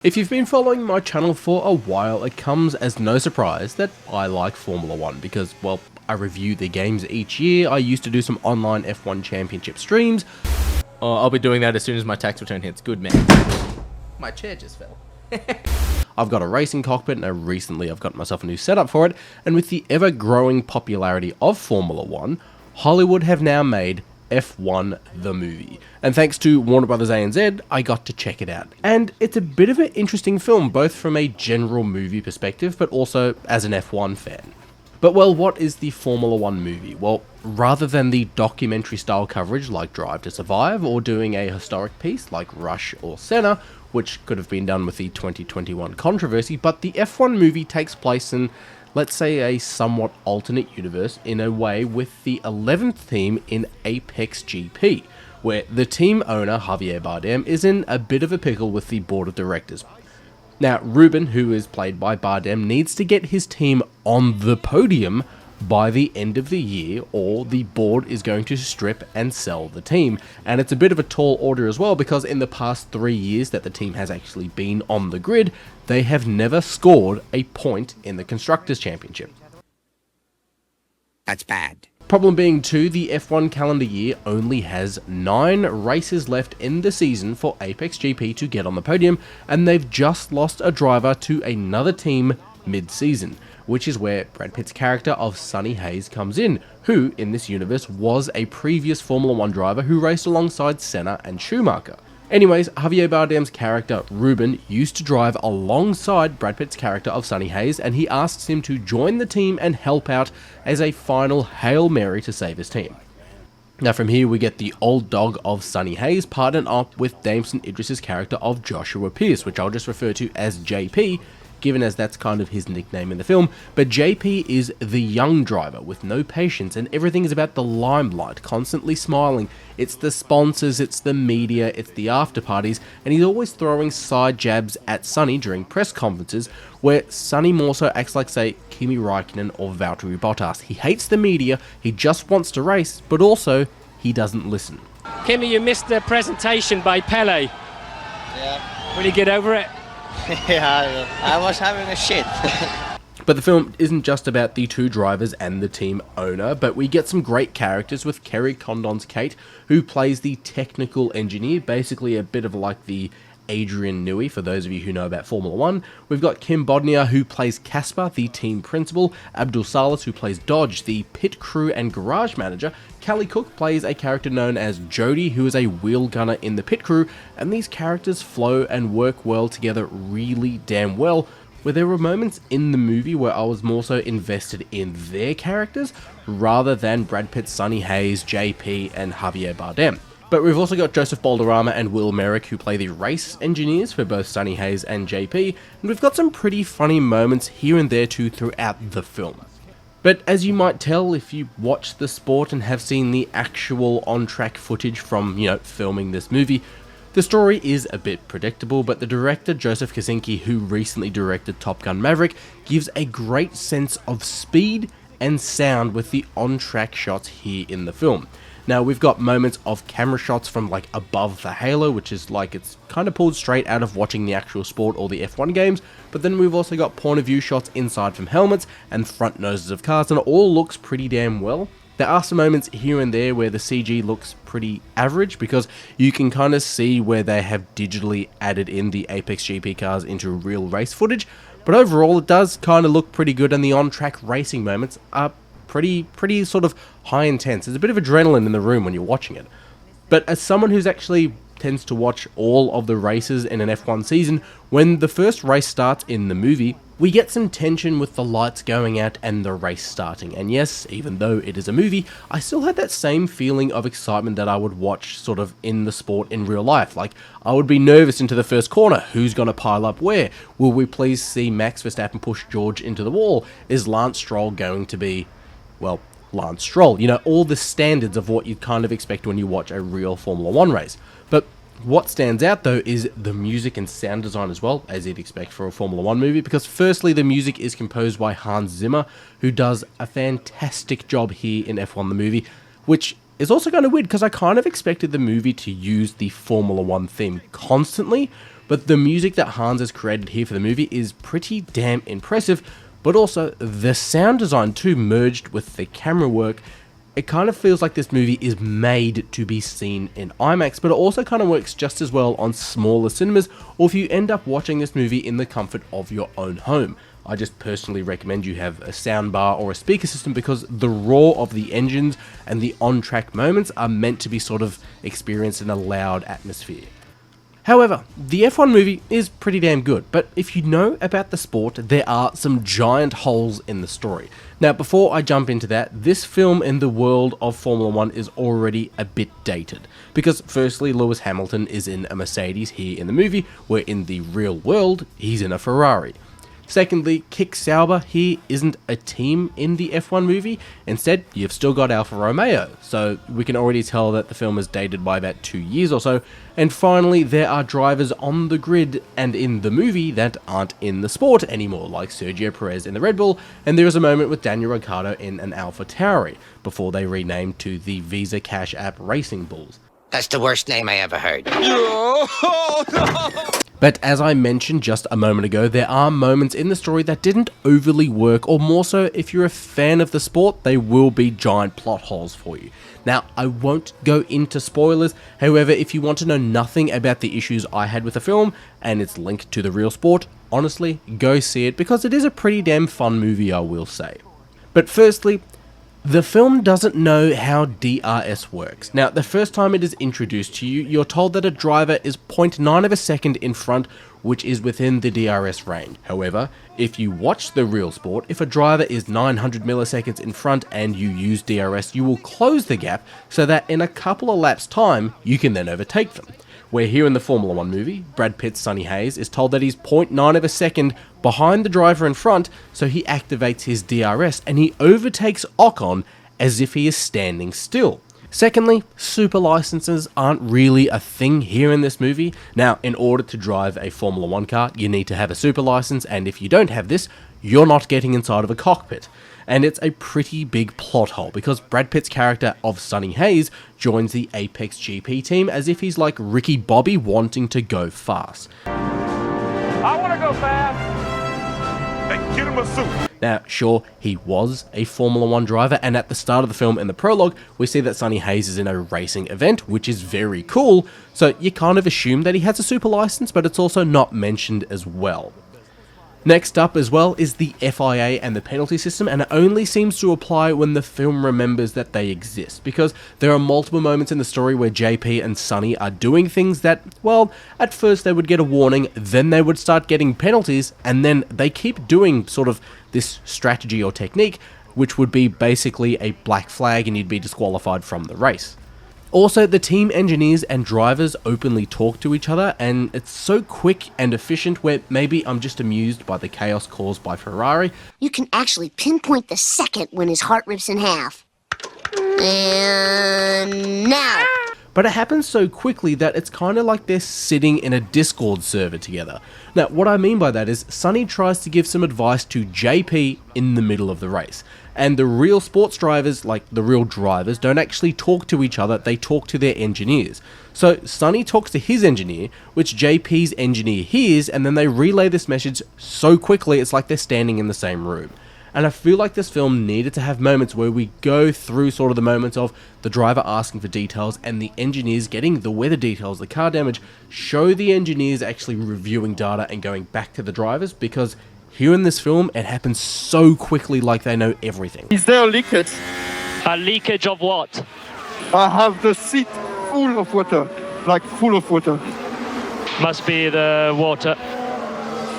If you've been following my channel for a while, it comes as no surprise that I like Formula 1 because, well, I review the games each year. I used to do some online F1 championship streams. I'll be doing that as soon as my tax return hits. Good man. My chair just fell. I've got a racing cockpit and recently I've got myself a new setup for it, and with the ever-growing popularity of Formula 1, Hollywood have now made F1 the movie. And thanks to Warner Brothers ANZ, I got to check it out. And it's a bit of an interesting film, both from a general movie perspective, but also as an F1 fan. But well, what is the Formula 1 movie? Well, rather than the documentary style coverage like Drive to Survive, or doing a historic piece like Rush or Senna, which could have been done with the 2021 controversy, but the F1 movie takes place in, let's say, a somewhat alternate universe in a way, with the 11th team in Apex GP, where the team owner, Javier Bardem, is in a bit of a pickle with the board of directors. Now, Ruben, who is played by Bardem, needs to get his team on the podium by the end of the year, or the board is going to strip and sell the team. And it's a bit of a tall order as well, because in the past 3 years that the team has actually been on the grid, they have never scored a point in the Constructors' Championship. That's bad. Problem being too, the F1 calendar year only has 9 races left in the season for Apex GP to get on the podium, and they've just lost a driver to another team mid-season, which is where Brad Pitt's character of Sonny Hayes comes in, who, in this universe, was a previous Formula 1 driver who raced alongside Senna and Schumacher. Anyways, Javier Bardem's character, Ruben, used to drive alongside Brad Pitt's character of Sonny Hayes, and he asks him to join the team and help out as a final Hail Mary to save his team. Now from here we get the old dog of Sonny Hayes partnered up with Damson Idris's character of Joshua Pierce, which I'll just refer to as JP, given as that's kind of his nickname in the film. But JP is the young driver with no patience, and everything is about the limelight, constantly smiling. It's the sponsors, it's the media, it's the after parties, and he's always throwing side jabs at Sonny during press conferences, where Sonny more so acts like, say, Kimi Räikkönen or Valtteri Bottas. He hates the media, he just wants to race, but also, he doesn't listen. Kimi, you missed the presentation by Pele. Yeah. Will you get over it? Yeah, I was having a shit. But the film isn't just about the two drivers and the team owner, but we get some great characters with Kerry Condon's Kate, who plays the technical engineer, basically a bit of like the Adrian Newey, for those of you who know about Formula 1. We've got Kim Bodnia, who plays Casper, the team principal, Abdul Salas, who plays Dodge, the pit crew and garage manager. Callie Cook plays a character known as Jody, who is a wheel gunner in the pit crew, and these characters flow and work well together really damn well, where there were moments in the movie where I was more so invested in their characters, rather than Brad Pitt, Sonny Hayes, JP, and Javier Bardem. But we've also got Joseph Balderrama and Will Merrick, who play the race engineers for both Sonny Hayes and JP, and we've got some pretty funny moments here and there too throughout the film. But as you might tell if you watch the sport and have seen the actual on-track footage from, filming this movie, the story is a bit predictable, but the director Joseph Kosinski, who recently directed Top Gun Maverick, gives a great sense of speed and sound with the on-track shots here in the film. Now, we've got moments of camera shots from like above the halo, which is like it's kind of pulled straight out of watching the actual sport or the F1 games, but then we've also got point of view shots inside from helmets and front noses of cars, and it all looks pretty damn well. There are some moments here and there where the CG looks pretty average, because you can kind of see where they have digitally added in the Apex GP cars into real race footage, but overall it does kind of look pretty good, and the on-track racing moments are pretty sort of high intense. There's a bit of adrenaline in the room when you're watching it. But as someone who's actually tends to watch all of the races in an F1 season, when the first race starts in the movie, we get some tension with the lights going out and the race starting. And yes, even though it is a movie, I still had that same feeling of excitement that I would watch sort of in the sport in real life. Like, I would be nervous into the first corner. Who's going to pile up where? Will we please see Max Verstappen push George into the wall? Is Lance Stroll going to be, well, Lance Stroll? All the standards of what you'd kind of expect when you watch a real Formula 1 race. But what stands out though is the music and sound design as well, as you'd expect for a Formula 1 movie, because firstly the music is composed by Hans Zimmer, who does a fantastic job here in F1 the movie, which is also kind of weird because I kind of expected the movie to use the Formula 1 theme constantly, but the music that Hans has created here for the movie is pretty damn impressive, but also the sound design too, merged with the camera work. It kind of feels like this movie is made to be seen in IMAX, but it also kind of works just as well on smaller cinemas, or if you end up watching this movie in the comfort of your own home. I just personally recommend you have a soundbar or a speaker system, because the roar of the engines and the on-track moments are meant to be sort of experienced in a loud atmosphere. However, the F1 movie is pretty damn good, but if you know about the sport, there are some giant holes in the story. Now, before I jump into that, this film in the world of Formula 1 is already a bit dated, because firstly, Lewis Hamilton is in a Mercedes here in the movie, where in the real world, he's in a Ferrari. Secondly, Kick Sauber here isn't a team in the F1 movie. Instead, you've still got Alfa Romeo, so we can already tell that the film is dated by about 2 years or so. And finally, there are drivers on the grid and in the movie that aren't in the sport anymore, like Sergio Perez in the Red Bull, and there is a moment with Daniel Ricciardo in an Alfa Tauri, before they renamed to the Visa Cash App Racing Bulls. That's the worst name I ever heard. But as I mentioned just a moment ago, there are moments in the story that didn't overly work, or more so, if you're a fan of the sport, they will be giant plot holes for you. Now, I won't go into spoilers, however, if you want to know nothing about the issues I had with the film, and it's linked to the real sport, honestly, go see it, because it is a pretty damn fun movie, I will say. But firstly, the film doesn't know how DRS works. Now, the first time it is introduced to you, you're told that a driver is 0.9 of a second in front, which is within the DRS range. However, if you watch the real sport, if a driver is 900 milliseconds in front and you use DRS, you will close the gap so that in a couple of laps time, you can then overtake them. Where here in the Formula 1 movie, Brad Pitt's Sonny Hayes is told that he's 0.9 of a second behind the driver in front, so he activates his DRS and he overtakes Ocon as if he is standing still. Secondly, super licenses aren't really a thing here in this movie. Now, in order to drive a Formula 1 car, you need to have a super license, and if you don't have this, you're not getting inside of a cockpit. And it's a pretty big plot hole, because Brad Pitt's character of Sonny Hayes joins the Apex GP team as if he's like Ricky Bobby wanting to go fast. I want to go fast. Hey, get him a suit. Now, sure, he was a Formula 1 driver, and at the start of the film in the prologue, we see that Sonny Hayes is in a racing event, which is very cool, so you kind of assume that he has a super license, but it's also not mentioned as well. Next up as well is the FIA and the penalty system, and it only seems to apply when the film remembers that they exist, because there are multiple moments in the story where JP and Sonny are doing things that, well, at first they would get a warning, then they would start getting penalties, and then they keep doing sort of this strategy or technique, which would be basically a black flag and you'd be disqualified from the race. Also, the team engineers and drivers openly talk to each other, and it's so quick and efficient where maybe I'm just amused by the chaos caused by Ferrari. You can actually pinpoint the second when his heart rips in half. And now. But it happens so quickly that it's kind of like they're sitting in a Discord server together. Now, what I mean by that is Sonny tries to give some advice to JP in the middle of the race. And the real sports drivers, like the real drivers, don't actually talk to each other, they talk to their engineers. So Sonny talks to his engineer, which JP's engineer hears, and then they relay this message so quickly it's like they're standing in the same room. And I feel like this film needed to have moments where we go through sort of the moments of the driver asking for details and the engineers getting the weather details, the car damage, show the engineers actually reviewing data and going back to the drivers, because here in this film, it happens so quickly like they know everything. Is there a leakage? A leakage of what? I have the seat full of water, like full of water. Must be the water.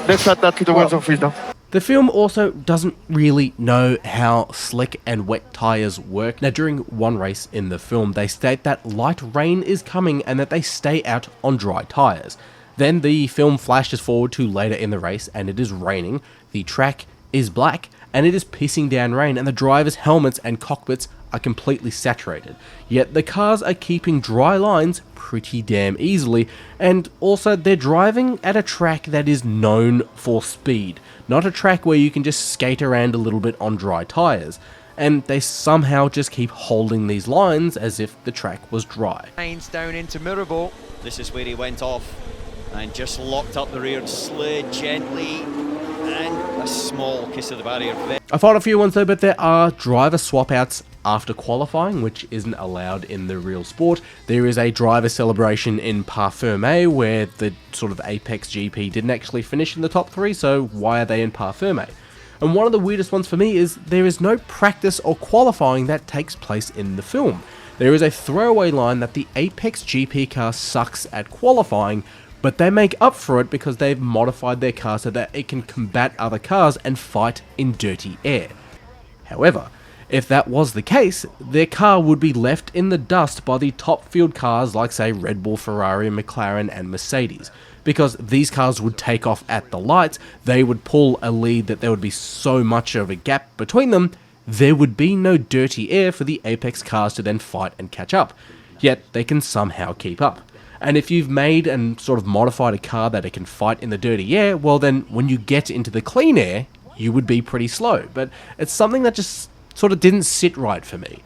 Let's add that to the words of wisdom. The film also doesn't really know how slick and wet tyres work. Now, during one race in the film, they state that light rain is coming and that they stay out on dry tyres. Then the film flashes forward to later in the race and it is raining, the track is black, and it is pissing down rain, and the drivers' helmets and cockpits are completely saturated. Yet the cars are keeping dry lines pretty damn easily, and also they're driving at a track that is known for speed, not a track where you can just skate around a little bit on dry tyres. And they somehow just keep holding these lines as if the track was dry. Lanes down into Mirabel. This is where he went off. and just locked up the rear and slid gently, and a small kiss of the barrier. I found a few ones though, but there are driver swap outs after qualifying, which isn't allowed in the real sport. There is a driver celebration in Parfume where the sort of Apex GP didn't actually finish in the top 3, so why are they in Parfume? And one of the weirdest ones for me is there is no practice or qualifying that takes place in the film. There is a throwaway line that the Apex GP car sucks at qualifying, but they make up for it because they've modified their car so that it can combat other cars and fight in dirty air. However, if that was the case, their car would be left in the dust by the top field cars like say Red Bull, Ferrari, McLaren and Mercedes. Because these cars would take off at the lights, they would pull a lead that there would be so much of a gap between them, there would be no dirty air for the Apex cars to then fight and catch up. Yet they can somehow keep up. And if you've made and sort of modified a car that it can fight in the dirty air, well then when you get into the clean air, you would be pretty slow. But it's something that just sort of didn't sit right for me.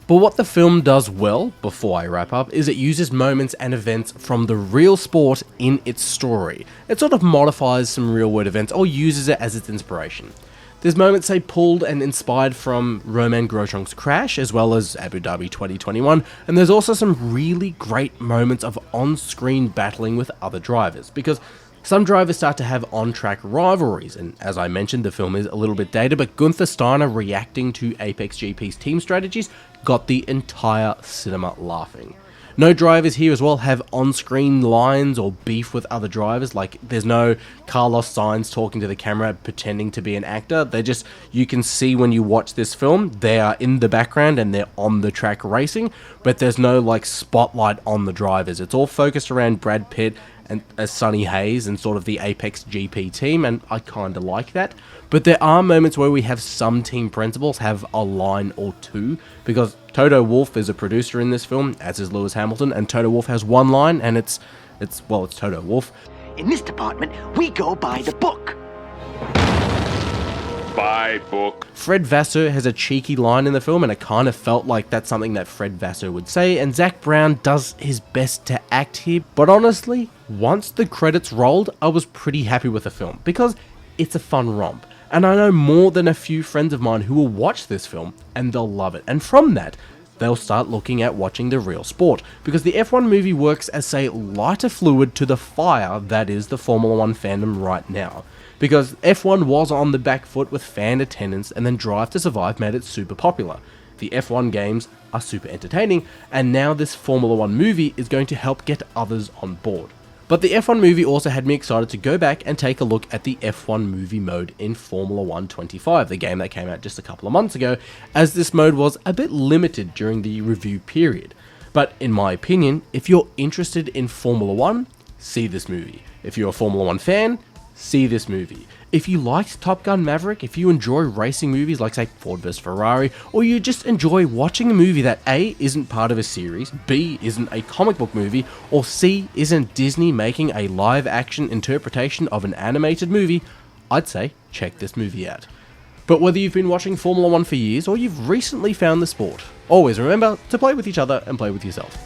But what the film does well, before I wrap up, is it uses moments and events from the real sport in its story. It sort of modifies some real world events or uses it as its inspiration. There's moments, say, pulled and inspired from Romain Grosjean's crash, as well as Abu Dhabi 2021, and there's also some really great moments of on-screen battling with other drivers, because some drivers start to have on-track rivalries, and as I mentioned, the film is a little bit dated, but Gunther Steiner reacting to Apex GP's team strategies got the entire cinema laughing. No drivers here as well have on-screen lines or beef with other drivers, like there's no Carlos Sainz talking to the camera pretending to be an actor. They're just, you can see when you watch this film, they are in the background and they're on the track racing, but there's no like spotlight on the drivers. It's all focused around Brad Pitt and Sonny Hayes and sort of the Apex GP team, and I kind of like that. But there are moments where we have some team principals have a line or two, because Toto Wolff is a producer in this film, as is Lewis Hamilton, and Toto Wolff has one line, and it's Toto Wolff. In this department, we go by the book. By book. Fred Vasseur has a cheeky line in the film, and it kind of felt like that's something that Fred Vasseur would say, and Zach Brown does his best to act here, but honestly, once the credits rolled, I was pretty happy with the film, because it's a fun romp. And I know more than a few friends of mine who will watch this film, and they'll love it, and from that, they'll start looking at watching the real sport, because the F1 movie works as, say, lighter fluid to the fire that is the Formula 1 fandom right now. Because F1 was on the back foot with fan attendance, and then Drive to Survive made it super popular. The F1 games are super entertaining, and now this Formula 1 movie is going to help get others on board. But the F1 movie also had me excited to go back and take a look at the F1 movie mode in Formula 1 25, the game that came out just a couple of months ago, as this mode was a bit limited during the review period. But in my opinion, if you're interested in Formula 1, see this movie. If you're a Formula 1 fan, see this movie. If you liked Top Gun Maverick, if you enjoy racing movies like say Ford vs Ferrari, or you just enjoy watching a movie that A, isn't part of a series, B, isn't a comic book movie, or C, isn't Disney making a live action interpretation of an animated movie, I'd say check this movie out. But whether you've been watching Formula 1 for years or you've recently found the sport, always remember to play with each other and play with yourself.